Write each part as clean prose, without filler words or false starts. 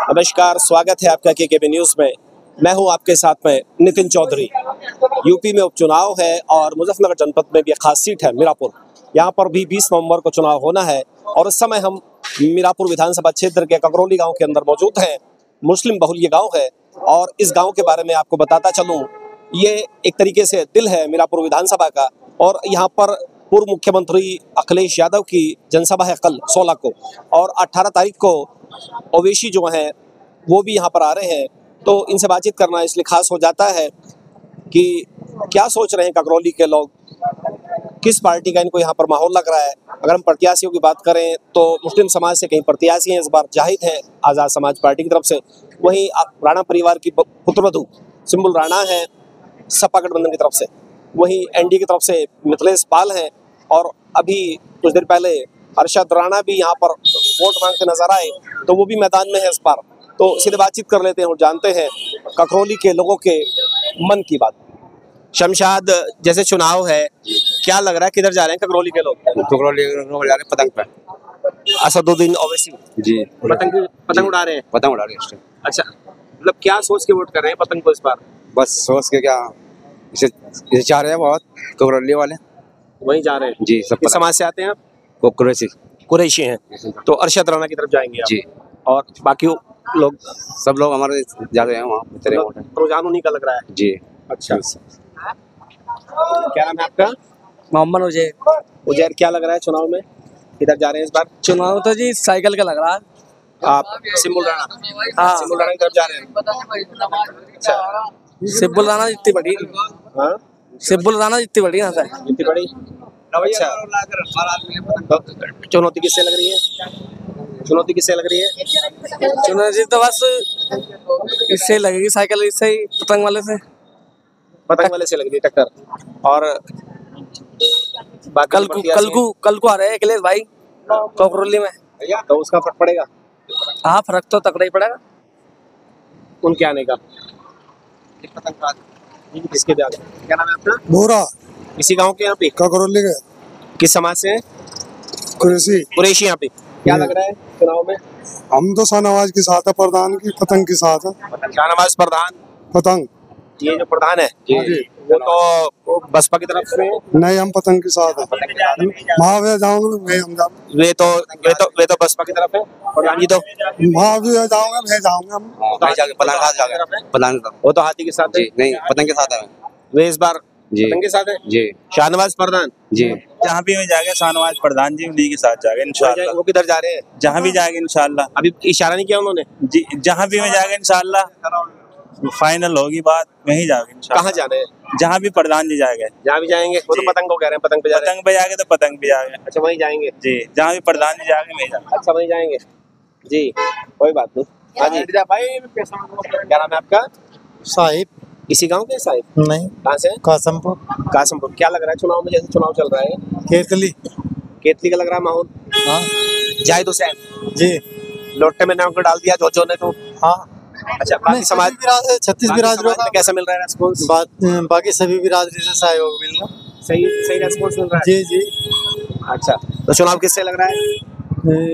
नमस्कार, स्वागत है आपका केकेबी न्यूज़ में। मैं हूं आपके साथ में नितिन चौधरी। यूपी में उपचुनाव है और मुजफ्फरनगर जनपद में भी एक खास सीट है मीरापुर। यहां पर भी 20 नवंबर को चुनाव होना है और इस समय हम मीरापुर विधानसभा क्षेत्र के ककरौली गांव के अंदर मौजूद हैं। मुस्लिम बहुल ये गाँव है और इस गाँव के बारे में आपको बताता चलूँ, ये एक तरीके से दिल है मीरापुर विधानसभा का। और यहाँ पर पूर्व मुख्यमंत्री अखिलेश यादव की जनसभा है कल 16 को, और 18 तारीख को ओवैसी जो हैं वो भी यहाँ पर आ रहे हैं। तो इनसे बातचीत करना इसलिए खास हो जाता है कि क्या सोच रहे हैं ककरौली के लोग, किस पार्टी का इनको यहाँ पर माहौल लग रहा है। अगर हम प्रत्याशियों की बात करें तो मुस्लिम समाज से कई प्रत्याशी हैं इस बार। जाहिद हैं आज़ाद समाज पार्टी की तरफ से, वहीं राणा परिवार की पुत्रवधू सिंबुल राणा है सपा गठबंधन की तरफ से, वहीं एनडीए की तरफ से मिथिलेश पाल हैं, और अभी कुछ देर पहले अरशद राणा भी यहाँ पर वोट मांगते नजर आए, तो वो भी मैदान में है इस बार। तो सीधे बातचीत कर लेते हैं और जानते हैं ककरौली के लोगों के मन की बात। शमशाद, जैसे चुनाव है, क्या लग रहा है किधर जा रहे हैं ककरौली के लोग? ककरौली लोग जा रहे हैं पतंग पे। असदुद्दीन ओवैसी जी पतंग उड़ा रहे हैं। पतंग उड़ा रहे हैं। अच्छा, मतलब क्या सोच के वोट कर रहे हैं पतंग को इस बार? बस सोच के क्या इसे चाह रहे हैं बहुत ककरौली वाले, वहीं जा रहे हैं जी। सब किस समाज से आते हैं आप? कुरैशी हैं, तो अरशद राणा की तरफ जाएंगे आप? जी। और बाकी लोग सब लोग हमारे जा रहे हैं वहाँ तेरे वोट है। रुझान उन्हीं का लग रहा है जी। अच्छा, क्या नाम है आपका? मोहम्मद उजैर, क्या लग रहा है चुनाव में किधर जा रहे हैं इस बार? चुनाव तो जी साइकिल का लग रहा है। आप सिंबुल राणा? हाँ, सिंबुल राणा की तरफ जा रहे हैं। अच्छा, सिब्बुल राणा जितनी बड़ी, हाँ सिब्बुल राणा जितनी बड़ी यहाँ से। इतनी बड़ी। अच्छा, तो चुनौती किससे लग रही है? चुनौती किससे लग रही है? चुनौती तो बस इससे लगेगी, साइकिल इससे ही, पतंग वाले से। पतंग वाले से लग रही है टक्कर। और कल को आ रहे हैं अखिलेश भाई ककरौली में, तो उसका फर्क पड़ेगा? हाँ, फर्क तो तगड़ा ही पड़ेगा उनके आने का। किसके भी आने? क्या नाम है आपका? बोरा। इसी गांव के यहाँ पे? ककरौली के। किस समाज से हैं? कुरैशी यहाँ पे। क्या लग रहा है चुनाव में? हम तो शाहनवाज के साथ है, प्रधान की पतंग के साथ है। शाहनवाज प्रधान? पतंग ये जो प्रधान है जी, वो तो बसपा की तरफ से नहीं, हम पतंग के साथ है। महावीर जाऊंगे मैं, हम जाऊंगे। वे तो बसपा की तरफ है, प्रधान जी तो महावीर जाऊंगे, मैं जाऊंगे हम। पतंग वो तो हाथी के साथ है। नहीं, पतंग के साथ है वे इस बार जी। पतंग के साथ है जी। शाहनवाज प्रधान जी। जहाँ भी में जाएगा शाहनवाज प्रधान जी उन्हीं के साथ जाएगा इंशाल्लाह। वो किधर जा रहे हैं? जहाँ भी जाएगा इंशाल्लाह। अभी इशारा नहीं किया उन्होंने जी, जहाँ भी में जाएगा इंशाल्लाह फाइनल होगी बात, वहीं जाएगा इंशाल्लाह। कहाँ जा रहे हैं? जहाँ भी प्रधान जी जाएंगे। जहाँ भी जाएंगे वो तो जी। पतंग को कह रहे हैं, पतंग पे जा रहे हैं। पतंग पे जाएंगे तो पतंग पे जाएंगे। अच्छा, वहीं जाएंगे जी, जहाँ भी प्रधान जी जाएंगे वहीं जाएंगे। अच्छा, वहीं जाएंगे जी, कोई बात नहीं। हाँ जी, क्या नाम है आपका? साहिब। इसी गांव के साहिब? नहीं, कहाँ से? कासमपुर। कासमपुर। क्या लग रहा है चुनाव में, जैसे चुनाव चल रहा है? केतली। केतली का लग रहा है माहौल? हाँ जाहिद हुसैन जी। लोटे में नाम को डाल दिया जो ने तो। हाँ। अच्छा, बाकी समाज 36 बिरादरों का कैसा मिल रहा है रेस्पॉन्स? बाकी सभी बिरादरी से सहयोग मिल रहा। सही रेस्पॉन्स मिल रहा है? जी जी। अच्छा, तो चुनाव किससे लग रहा है?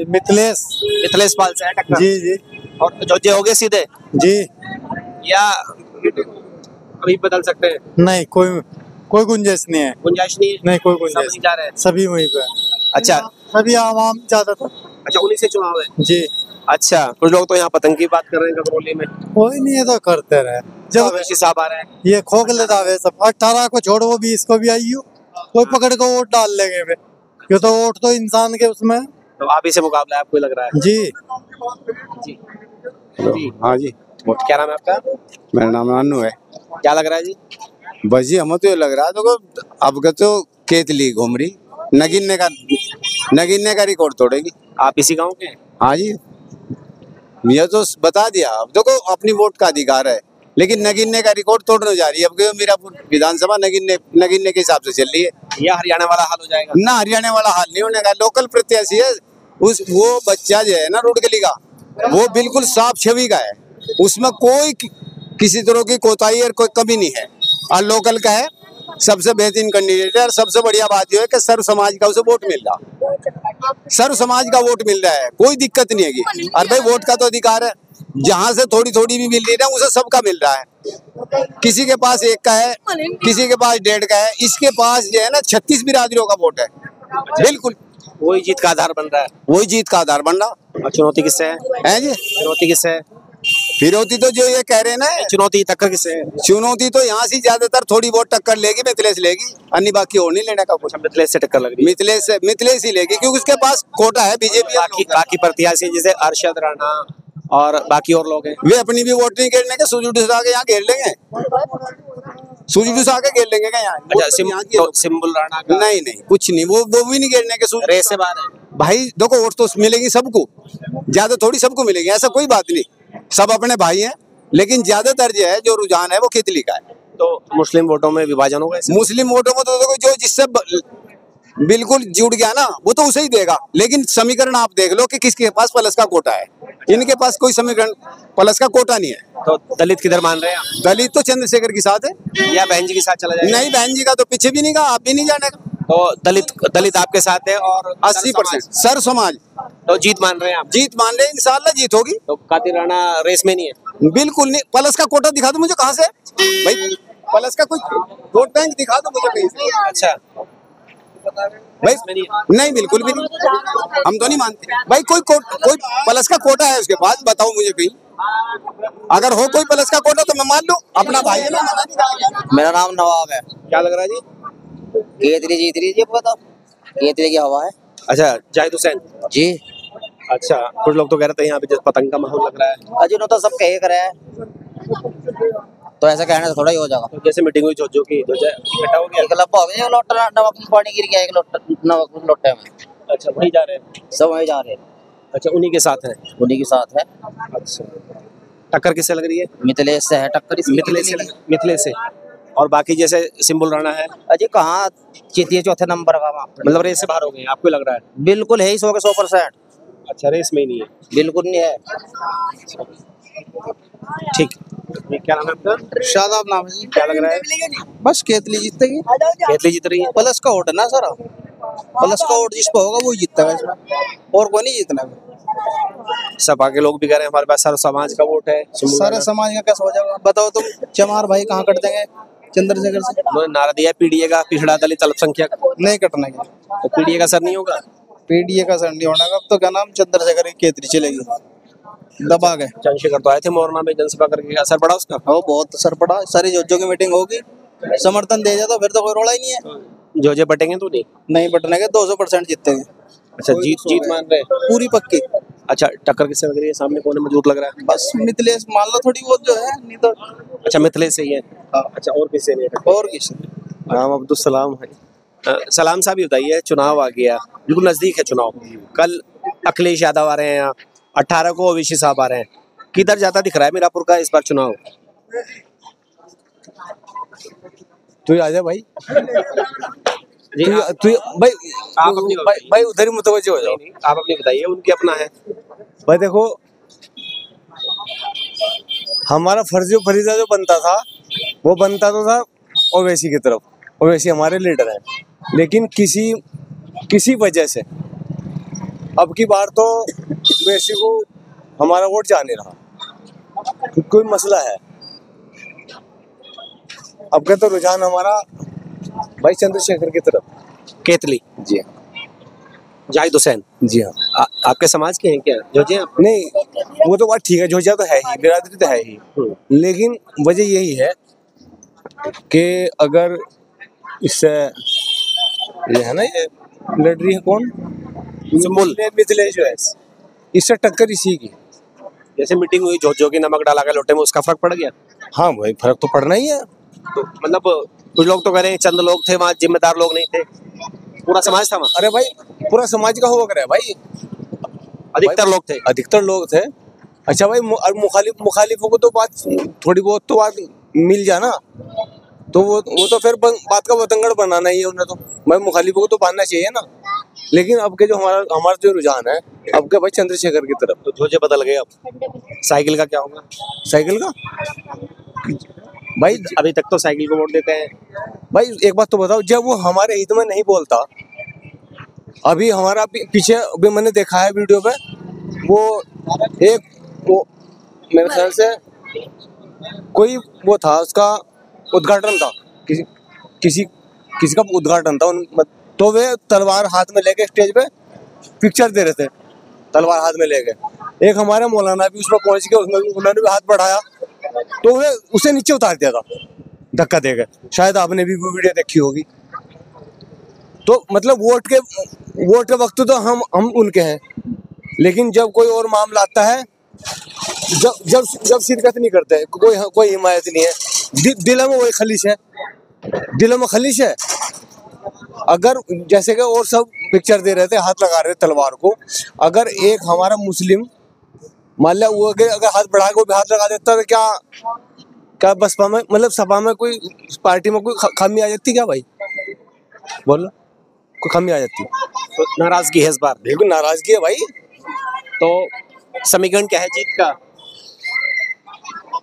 मिथिलेश पाल से है टक्कर? जी जी। और जो होगे सीधे जी, या अभी बदल सकते हैं? नहीं, कोई गुंजाइश नहीं है। गुंजाइश नहीं है? नहीं, कोई सब गुंजाइश नहीं जा रहे हैं? सभी वहीं पे। अच्छा, सभी आवाम ज्यादातर। अच्छा, उन्हीं से चुनाव है जी। अच्छा, कुछ लोग तो यहाँ पतंग की बात कर रहे हैं ककरौली में। कोई नहीं है तो करते रहे। जब ओवैसी साहब आ रहे हैं। ये खोखले दावे सब 18 को छोड़ो, वो 20 को भी आई हो, कोई पकड़ के वोट डाल लेंगे वे। ये तो वोट तो इंसान के उसमें है। तो आप ही से मुकाबला है आपको लग रहा है? जी जी जी। हाँ जी। क्या नाम है आपका? मेरा नाम नानू है। क्या लग रहा है जी? बस जी, हमें तो ये लग रहा है तो अब तो केतली घूम रही, नगीने का रिकॉर्ड तोड़ेगी। आप इसी गांव के हैं? हाँ जी, ये तो बता दिया। अब देखो, अपनी वोट का अधिकार है, लेकिन नगीने का रिकॉर्ड तोड़ने जा रही है। अब क्यों मीरापुर विधानसभा नगीने के हिसाब से चल रही है। या हरियाणा वाला हाल हो जाएगा? ना, हरियाणा वाला हाल नहीं होने का। लोकल प्रत्याशी है, वो बच्चा जो है ना रुड़गली का, वो बिल्कुल साफ छवि का है, उसमें कोई किसी तरह की कोताही और कोई कमी नहीं है। और लोकल का है, सबसे बेहतरीन कैंडिडेट है। और सबसे बढ़िया बात यह है कि सर्व समाज का उसे वोट मिल रहा, सर्व समाज का वोट मिल रहा है, कोई दिक्कत नहीं है। और भाई वोट का तो अधिकार है, जहाँ से थोड़ी थोड़ी भी मिल रही है उसे सबका मिल रहा है। किसी के पास 1 का है, किसी के पास 1.5 का है, इसके पास जो है ना 36 बिरादरियों का वोट है। बिल्कुल वही जीत का आधार बन रहा है। वही जीत का आधार बन रहा और चुनौती किससे है है जी। चुनौती किससे है फिरौती तो जो ये कह रहे हैं ना, चुनौती टक्कर किससे है चुनौती तो यहाँ से ज्यादातर थोड़ी बहुत टक्कर लेगी, मिथिलेश लेगी, अन्य बाकी और नहीं लेने का कुछ। मिथिलेश से टक्कर लग रही है। मिथिलेश ही लेगी क्योंकि उसके पास कोटा है बीजेपी। बाकी प्रत्याशी जैसे अरशद राणा और बाकी और लोग हैं, वे अपनी भी वोट नहीं घेरने के, सूजी डुसा के यहाँ घेर लेंगे, सूजी डुसा के घेर लेंगे क्या यहाँ? अच्छा सिंबुल राणा का नहीं कुछ नहीं, वो भी नहीं घेरने के। रेस से बाहर है भाई देखो, वोट तो मिलेगी सबको, ज्यादा थोड़ी सबको मिलेगी, ऐसा कोई बात नहीं, सब अपने भाई हैं, लेकिन ज्यादातर जो है जो रुझान है वो केतली का है। तो मुस्लिम वोटों में विभाजन होगा इससे? मुस्लिम वोटों में तो देखो जो जिससे बिल्कुल जुड़ गया ना वो तो उसे ही देगा, लेकिन समीकरण आप देख लो कि किसके पास प्लस का कोटा है। इनके पास कोई समीकरण प्लस का कोटा नहीं है। तो दलित किधर मान रहे हैं आप? दलित तो चंद्रशेखर के साथ है, या बहन जी के साथ चला जाएगा? नहीं बहन जी का तो पीछे भी नहीं कहा, आप भी नहीं जाने का। तो दलित आपके साथ है और 80% सर समाज तो जीत मान रहे हैं आप? जीत मान रहे हैं, इंशाल्लाह जीत होगी। तो कातिल राणा रेस में नहीं है? बिल्कुल नहीं। प्लस का कोटा दिखा दो मुझे, कहाँ से भाई प्लस का कोई वोट बैंक दिखा दो मुझे कहीं से। अच्छा भाई नहीं, बिल्कुल भी नहीं, हम तो नहीं मानते भाई। कोई प्लस का कोटा है उसके पास, बताओ मुझे कहीं, अगर हो कोई प्लस का कोटा तो मैं मान लूं, अपना भाई है ना। मेरा नाम नवाब है। क्या लग रहा है जी? केतली जीत रही है, बताओ केतली की हवा है। अच्छा जाहिद हुसैन जी। अच्छा कुछ लोग तो कह रहे थे यहाँ पे जैसे पतंग का माहौल लग रहा है। अजी तो सब कहे करे है, तो ऐसा कहने से थोड़ा ही हो जाएगा। तो जैसे मीटिंग हुई जो की इकट्ठा हो गया, एक लप्पा हो गया, लोटा नमक पानी गिर गया एक लोटे में। अच्छा वही जा रहे हैं, सब वही जा रहे हैं। अच्छा उन्हीं के साथ है? उन्हीं के साथ है। अच्छा टक्कर किससे लग रही है? मिथिलेश से है टक्कर, मिथिलेश से। और बाकी जैसे सिंबुल राणा है? अजी कहाँ जीती है, चौथे नंबर का वहाँ, मतलब रेस से बाहर हो गए आपको लग रहा है? बिल्कुल है ही 100 के 100%। अच्छा रेस में ही नहीं है? बिल्कुल नहीं है। ठीक, क्या नाम है आपका? शादाब नाम है। क्या लग रहा है? बस केतली जीतेगी। केतली जीत रही है? प्लस का वोट है ना सर, प्लस का वोट जिस पर होगा वो जीतता है इसमें, और कोई नहीं जीतना है। सपा के लोग भी कह रहे हैं हमारे पास सारा समाज का वोट है। सारे समाज का कैसे हो जाएगा बताओ तुम? चमार भाई कहाँ कट देंगे चंद्रशेखर से? उन्होंने नारा दिया पीडीए का, पिछड़ा दलित अल्पसंख्यक। नहीं कटना है, तो पीडीए का असर नहीं होगा? पीडीए का असर नहीं होना का। अब तो क्या नाम चंद्रशेखर की केतली चलेगी, दबा गए। चंद्रशेखर तो आए थे मोरना में जनसभा करके, असर पड़ा उसका? वो बहुत असर पड़ा, सारी जो की मीटिंग होगी समर्थन दे जाता, फिर तो कोई रोड़ा ही नहीं है। जो बटेंगे तो नहीं बटने के 200% जीतेंगे। अच्छा जीत मान रहे हैं पूरी पक्की। अच्छा टक्कर किससे लग रही है? सामने कौन मजबूत लग रहा है? बस मिथिलेश मान लो थोड़ी बहुत जो है, नहीं तो। अच्छा मिथिलेश से ही है? अच्छा और किससे नहीं है? और किससे? नाम अब्दुल सलाम है। सलाम साहब ही बताइए, चुनाव आ गया, बिल्कुल नजदीक है चुनाव। कल अखिलेश यादव आ रहे हैं यहाँ, 18 को ओवैसी साहब आ रहे हैं। किधर जाता दिख रहा है मीरापुर का इस बार चुनाव? तू आ जा भाई, जी तू भाई आप अपनी भाई उधर ही मुतवज्जो हो जाओ। आप अपनी बताइए, उनकी अपना है। भाई देखो, हमारा फरीजा जो बनता था वो बनता तो था ओवैसी की तरफ, ओवैसी हमारे लीडर हैं, लेकिन किसी वजह से अब की बार तो ओवैसी को हमारा वोट जा नहीं रहा। कोई मसला है, अब का तो रुझान हमारा भाई चंद्रशेखर की तरफ। केतली जी जाहिद हुसैन जी हाँ। आपके समाज के हैं क्या जोजे? नहीं वो तो बात ठीक है, जोजिया तो है ही, बिरादरी तो है ही, लेकिन वजह यही है कि अगर इससे ये है ना, ये लड़ रही है कौन, मिथिलेश जो है, इससे टक्कर इसी की। जैसे मीटिंग हुई जो की नमक डाला गया लोटे में, उसका फर्क पड़ गया? हाँ भाई फर्क तो पड़ना ही है। तो मतलब कुछ लोग तो कह रहे हैं चंद लोग थे वहाँ, जिम्मेदार लोग नहीं थे, पूरा समाज था वहाँ। अरे भाई पूरा समाज का हुआ करे भाई, अधिकतर लोग थे। अच्छा भाई मुखालिफों को तो बात थोड़ी बहुत तो बात मिल जाना, तो वो तो फिर बात का बतंगड़ बनाना ही है उन्हें, तो भाई मुखालिफों को तो बांधना चाहिए ना। लेकिन अब के जो हमारा जो रुझान है अब के भाई चंद्रशेखर की तरफ। तो जोजे बदल गए, अब साइकिल का क्या होगा? साइकिल का भाई अभी तक तो साइकिल को वोट देते हैं। भाई एक बात तो बताओ, जब वो हमारे हित में नहीं बोलता, अभी हमारा पीछे अभी मैंने देखा है वीडियो पे, वो मेरे ख्याल से कोई वो था, उसका उद्घाटन था, किसी किसी किसी का उद्घाटन था तो वे तलवार हाथ में लेके स्टेज पे पिक्चर दे रहे थे, तलवार हाथ में लेके। एक हमारे मौलाना भी उसमें पहुंच के, उसमें उन्होंने भी हाथ बढ़ाया तो वे उसे नीचे उतार दिया था धक्का देकर। शायद आपने भी वो वीडियो देखी होगी। तो मतलब वोट के वक्त तो हम उनके हैं, लेकिन जब कोई और मामला आता है, जब शिरकत नहीं करते, कोई हिमायत नहीं है, दिलों में वही खलीश है, दिलों में खलीश है। अगर जैसे कि और सब पिक्चर दे रहे थे, हाथ लगा रहे थे तलवार को, अगर एक हमारा मुस्लिम मान लिया वो अगर हाथ बढ़ा के वो भी हाथ लगा देता तो क्या बसपा में, मतलब सपा में, कोई पार्टी में कोई खामी आ जाती क्या भाई? बोलो, कोई खामी आ जाती? तो नाराजगी है इस बार? बिल्कुल नाराजगी है भाई। तो समीकरण क्या है जीत का?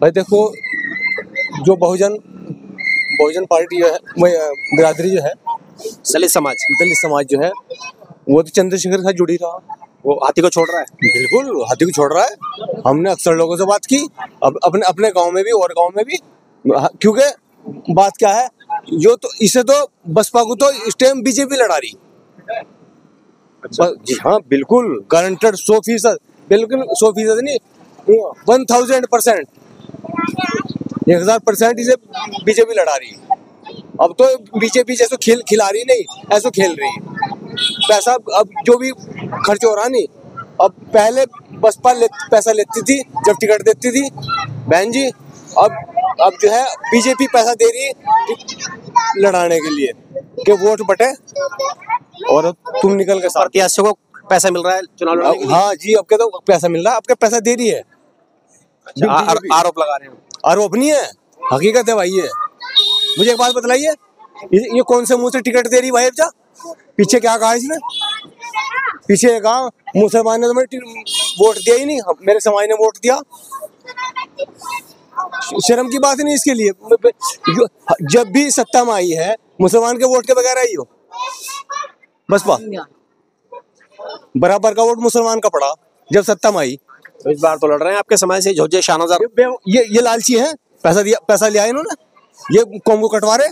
भाई देखो, जो बहुजन पार्टी जो है, बिरादरी जो है, दलित समाज जो है, वो तो चंद्रशेखर के साथ जुड़ी रहा, वो हाथी को छोड़ रहा है। बिल्कुल हाथी को छोड़ रहा है। हमने अक्सर लोगों से बात की, अपने गांव में भी और गांव में भी, क्योंकि बात क्या है, जो तो इसे तो बसपा को तो इस टाइम बीजेपी लड़ा रही। अच्छा। जी हाँ, बिल्कुल गारंटेड 100%, बिल्कुल 100% नहीं, 1000%, 1000% इसे बीजेपी लड़ा रही। अब तो बीजेपी जैसे खिला रही नहीं, ऐसा खेल रही है। पैसा अब जो भी खर्च हो रहा नहीं, अब पहले बसपा पैसा लेती थी जब टिकट देती थी बहन जी, अब जो है बीजेपी पैसा दे रही है लड़ाने के लिए कि वोट बटे और तुम निकल के साथ। प्रत्याशियों को पैसा मिल रहा है चुनाव लड़ने के लिए? हाँ जी, अब तो पैसा मिल रहा है, आपके पैसा दे रही है। आरोप लगा रहे हैं? आरोप नहीं है, हकीकत है भाई। ये मुझे एक बात बतलाइए, ये कौन से मुंह से टिकट दे रही भाई? अब पीछे क्या कहा इसने? पीछे कहा मुसलमान ने तो वोट दिया ही नहीं, मेरे समाज ने वोट दिया। शर्म की बात नहीं इसके लिए। जब भी सत्ता में आई है, मुसलमान के वोट के बगैर आई हो बसपा, बराबर का वोट मुसलमान का पड़ा जब सत्ता में आई। तो इस बार तो लड़ रहे हैं आपके समाज से झोजे शाहनवाज। ये लालची है, पैसा लिया इन्होंने, ये कौम को कटवा रहे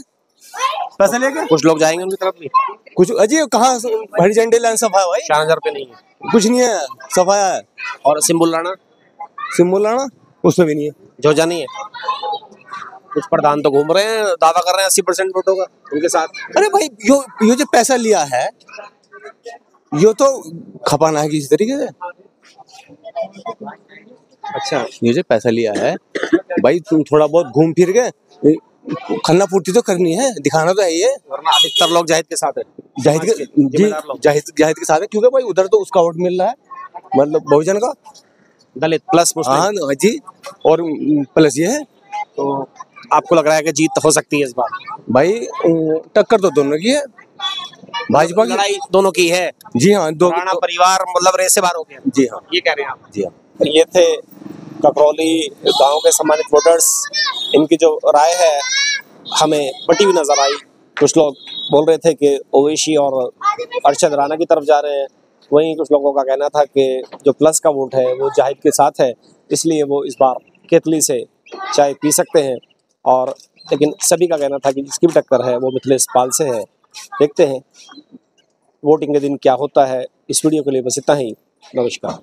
पैसा लेके। कुछ लोग जाएंगे उनकी तरफ भी, कुछ अजी कहाँ हरी झंडे लाइन सफा है भाई, 4000 रुपये नहीं है, कुछ नहीं है, सफाया है। और सिंबल लाना उसमें भी नहीं है, झोजा नहीं है। कुछ प्रधान तो घूम रहे हैं, दावा कर रहे हैं 80% वोटों का उनके साथ। अरे भाई यो जो पैसा लिया है, यो तो खपाना है किसी तरीके से। अच्छा, ये जो पैसा लिया है भाई, तुम थोड़ा बहुत घूम फिर के खन्ना पूर्ति तो करनी है, दिखाना तो है ये। वरना अधिकतर लोग जाहिद के साथ है, जाहिद के साथ है, क्योंकि भाई उधर तो उसका वोट मिल रहा है, मतलब बहुजन का, दलित प्लस मुस्लिम। हाँ जी, और प्लस ये है। तो आपको लग रहा है कि जीत हो सकती है इस बार? भाई टक्कर तो दोनों की है, भाजपा की लड़ाई दोनों की है। जी हाँ, राणा परिवार मतलब रेसे बार हो गया। जी हाँ, ये कह रहे हैं आप? जी हाँ। ये थे ककरौली गांव के सम्मानित वोटर्स। इनकी जो राय है हमें बटी हुई नजर आई। कुछ लोग बोल रहे थे कि ओवैसी और अरशद राणा की तरफ जा रहे हैं, वहीं कुछ लोगों का कहना था कि जो प्लस का वोट है वो जाहिद के साथ है, इसलिए वो इस बार केतली से चाय पी सकते हैं। और लेकिन सभी का कहना था कि जिसकी भी टक्कर है वो मिथिलेश पाल से है। देखते हैं वोटिंग के दिन क्या होता है। इस वीडियो के लिए बस इतना ही। नमस्कार।